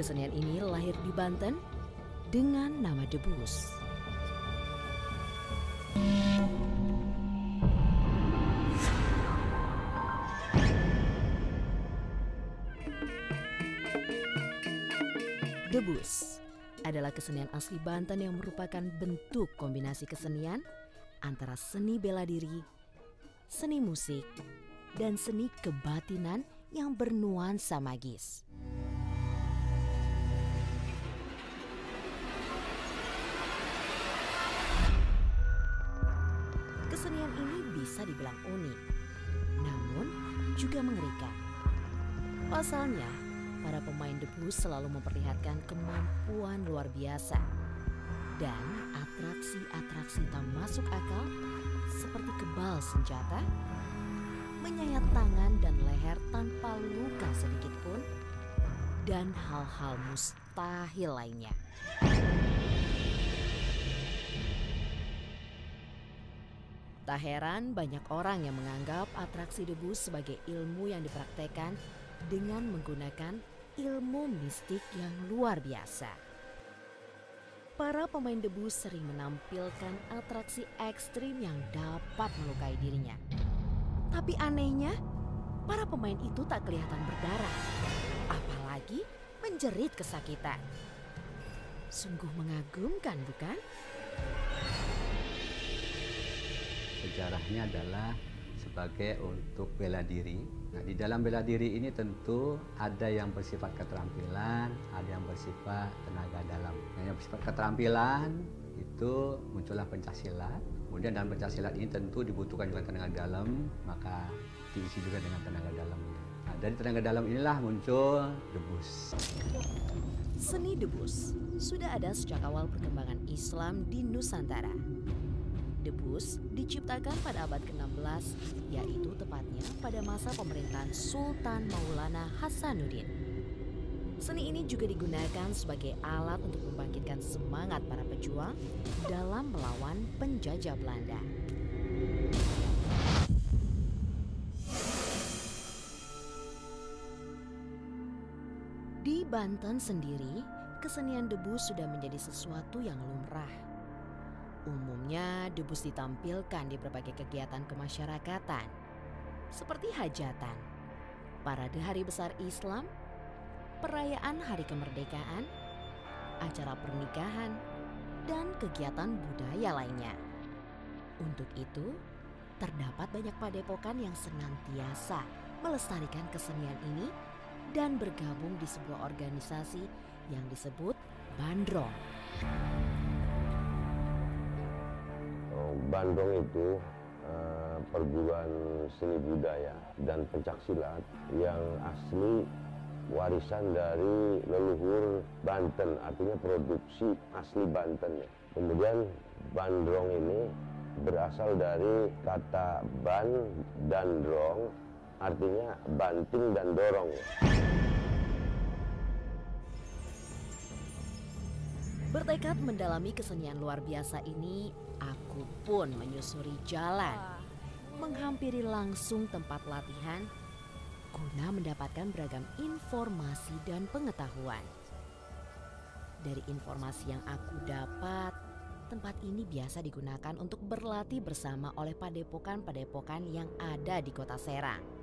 Kesenian ini lahir di Banten dengan nama debus. Debus adalah kesenian asli Banten yang merupakan bentuk kombinasi kesenian antara seni bela diri, seni musik, dan seni kebatinan yang bernuansa magis. Kesenian ini bisa dibilang unik, namun juga mengerikan. Pasalnya, para pemain debus selalu memperlihatkan kemampuan luar biasa dan atraksi-atraksi tak masuk akal seperti kebal senjata, menyayat tangan dan leher tanpa luka sedikit pun, dan hal-hal mustahil lainnya. Tak heran banyak orang yang menganggap atraksi debus sebagai ilmu yang dipraktekkan dengan menggunakan ilmu mistik yang luar biasa. Para pemain debus sering menampilkan atraksi ekstrim yang dapat melukai dirinya. Tapi anehnya, para pemain itu tak kelihatan berdarah, apalagi menjerit kesakitan. Sungguh mengagumkan, bukan? Sejarahnya adalah sebagai untuk bela diri. Nah, di dalam bela diri ini tentu ada yang bersifat keterampilan, ada yang bersifat tenaga dalam. Nah, yang bersifat keterampilan itu muncullah pencaksilat. Kemudian dalam pencaksilat ini tentu dibutuhkan juga tenaga dalam, maka diisi juga dengan tenaga dalam. Nah, dari tenaga dalam inilah muncul debus. Seni debus sudah ada sejak awal perkembangan Islam di Nusantara. Debus diciptakan pada abad ke-16, yaitu tepatnya pada masa pemerintahan Sultan Maulana Hasanuddin. Seni ini juga digunakan sebagai alat untuk membangkitkan semangat para pejuang dalam melawan penjajah Belanda. Di Banten sendiri, kesenian debus sudah menjadi sesuatu yang lumrah. Umumnya debus ditampilkan di berbagai kegiatan kemasyarakatan seperti hajatan, parade hari besar Islam, perayaan hari kemerdekaan, acara pernikahan, dan kegiatan budaya lainnya. Untuk itu, terdapat banyak padepokan yang senantiasa melestarikan kesenian ini dan bergabung di sebuah organisasi yang disebut Bandrong. Bandrong itu perguruan seni budaya dan pencaksilat yang asli warisan dari leluhur Banten, artinya produksi asli Banten. Kemudian Bandrong ini berasal dari kata ban dan drong, artinya banting dan dorong. Bertekad mendalami kesenian luar biasa ini, aku pun menyusuri jalan, menghampiri langsung tempat latihan, guna mendapatkan beragam informasi dan pengetahuan. Dari informasi yang aku dapat, tempat ini biasa digunakan untuk berlatih bersama oleh padepokan-padepokan yang ada di Kota Serang.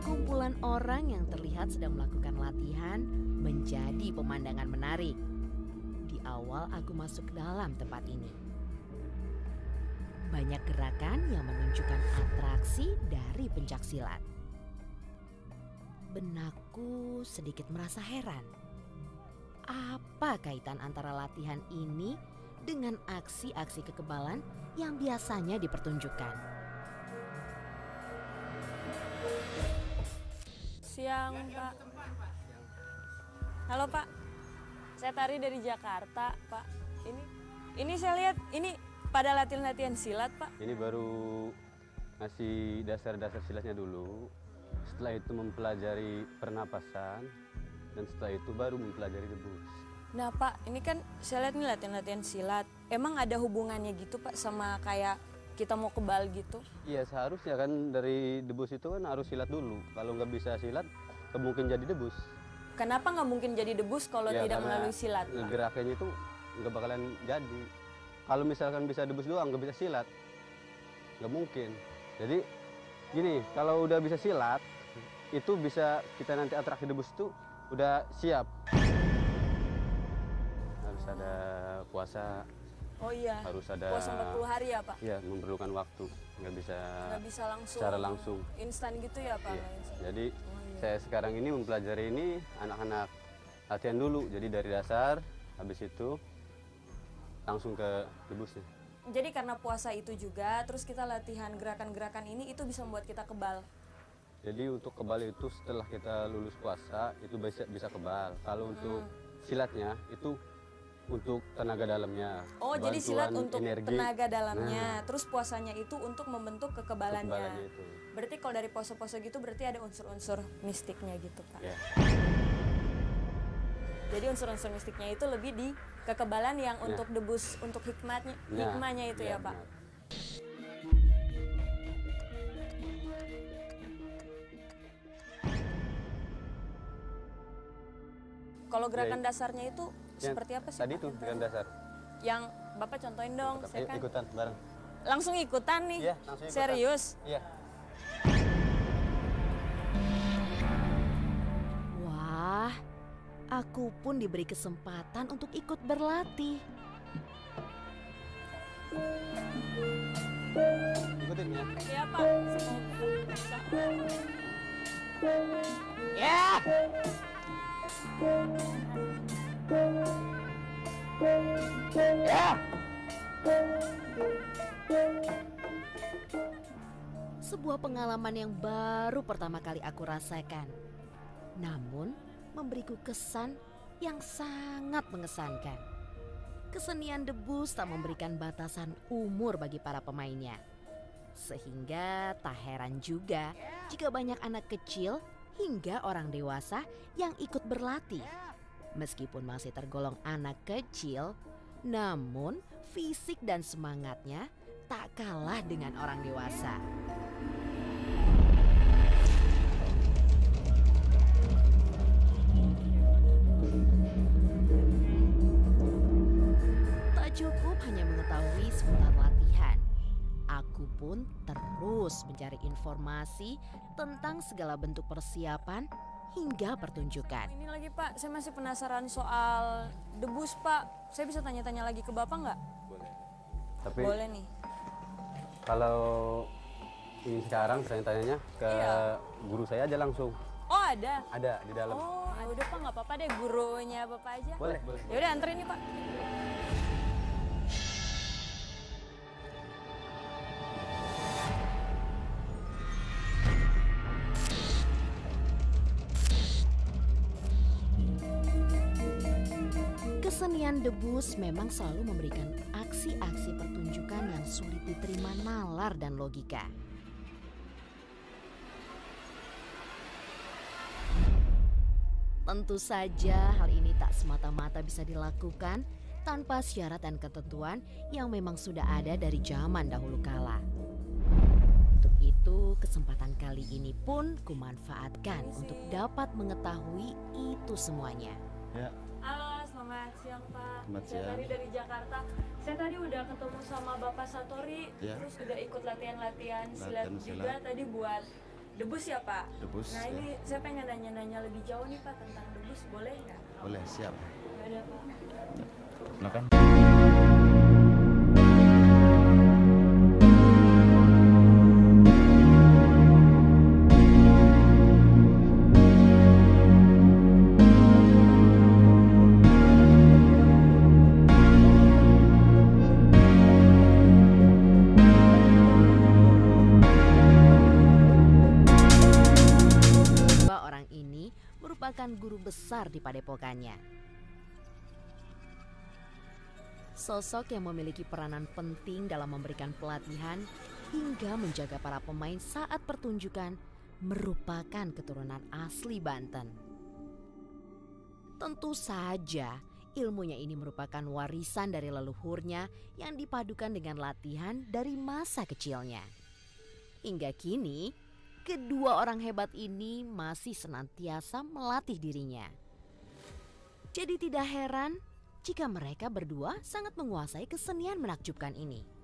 Kumpulan orang yang terlihat sedang melakukan latihan menjadi pemandangan menarik. Di awal aku masuk dalam tempat ini. Banyak gerakan yang menunjukkan atraksi dari pencaksilat. Benakku sedikit merasa heran. Apa kaitan antara latihan ini dengan aksi-aksi kekebalan yang biasanya dipertunjukkan? Siang, Pak. Halo, Pak. Saya Tari dari Jakarta, Pak. Ini saya lihat ini pada latihan-latihan silat, Pak. Ini baru ngasih dasar-dasar silatnya dulu. Setelah itu mempelajari pernapasan dan setelah itu baru mempelajari debus. Nah, Pak, ini kan saya lihat nih latihan-latihan silat. Emang ada hubungannya gitu, Pak, sama kayak kita mau kebal gitu? Iya seharusnya kan dari debus itu kan harus silat dulu. Kalau nggak bisa silat, nggak mungkin jadi debus. Kenapa nggak mungkin jadi debus kalau Ya, tidak karena melalui silat, Pak? gerakannya itu nggak bakalan jadi. Kalau misalkan bisa debus doang, nggak bisa silat, nggak mungkin. Jadi gini, kalau udah bisa silat, itu bisa kita nanti atraksi debus itu udah siap. Harus ada puasa, Oh iya, harus ada puasa 40 hari ya Pak? ya memerlukan waktu, nggak bisa langsung secara langsung. instan gitu ya Pak? Iya. Nggak instan. Jadi Oh, iya. saya sekarang ini mempelajari ini anak-anak latihan dulu, jadi dari dasar, habis itu langsung ke debusnya. Jadi karena puasa itu juga, terus kita latihan gerakan-gerakan ini itu bisa membuat kita kebal. Jadi untuk kebal itu setelah kita lulus puasa itu bisa kebal. Kalau untuk silatnya itu untuk tenaga dalamnya. Oh, jadi silat bantuan untuk energi. tenaga dalamnya, Nah, terus puasanya itu untuk membentuk kekebalannya. kekebalannya itu. Berarti kalau dari pose-pose gitu berarti ada unsur-unsur mistiknya gitu Pak. Ya. Jadi unsur-unsur mistiknya itu lebih di kekebalan yang untuk debus, untuk hikmahnya itu ya Pak. benar. Kalau gerakan Ya, dasarnya itu seperti apa sih Tadi Pak? itu dengan dasar. Yang Bapak contohin dong, saya Ayo kan ikutan bareng. langsung ikutan nih. Iya, langsung ikutan. Serius. Iya. Wah, aku pun diberi kesempatan untuk ikut berlatih. Ikutin ya. Iya Pak, semoga bisa. Sebuah pengalaman yang baru pertama kali aku rasakan. Namun memberiku kesan yang sangat mengesankan. Kesenian debus tak memberikan batasan umur bagi para pemainnya. Sehingga tak heran juga jika banyak anak kecil hingga orang dewasa yang ikut berlatih. Meskipun masih tergolong anak kecil, namun fisik dan semangatnya tak kalah dengan orang dewasa. Tak cukup hanya mengetahui seputar latihan, aku pun terus mencari informasi tentang segala bentuk persiapan hingga pertunjukan. Ini lagi Pak, saya masih penasaran soal debus Pak. Saya bisa tanya-tanya lagi ke Bapak nggak? Boleh. Tapi Boleh nih. kalau ini sekarang saya tanyanya ke Iya. guru saya aja langsung. Oh ada? Ada di dalam. Oh ya udah Pak, nggak apa-apa deh, gurunya Bapak aja. Boleh, boleh. Ya udah anterin nih Pak. Kesenian debus memang selalu memberikan aksi-aksi pertunjukan yang sulit diterima nalar dan logika. Tentu saja hal ini tak semata-mata bisa dilakukan tanpa syarat dan ketentuan yang memang sudah ada dari zaman dahulu kala. Untuk itu, kesempatan kali ini pun kumanfaatkan untuk dapat mengetahui itu semuanya. Ya, Halo, selamat siang Pak. Selamat Saya siang. tadi dari Jakarta. Saya tadi udah ketemu sama Bapak Satori, Ya. terus udah ikut latihan-latihan silat Latihan juga silat. tadi buat debus ya Pak? Debus, Nah ya. ini saya pengen nanya-nanya lebih jauh nih Pak tentang debus, boleh nggak? boleh, siap. Ya udah Pak. Silakan. Dua orang ini merupakan guru besar di padepokannya. Sosok yang memiliki peranan penting dalam memberikan pelatihan hingga menjaga para pemain saat pertunjukan merupakan keturunan asli Banten. Tentu saja Ilmunya ini merupakan warisan dari leluhurnya yang dipadukan dengan latihan dari masa kecilnya. Hingga kini, kedua orang hebat ini masih senantiasa melatih dirinya. Jadi tidak heran jika mereka berdua sangat menguasai kesenian menakjubkan ini.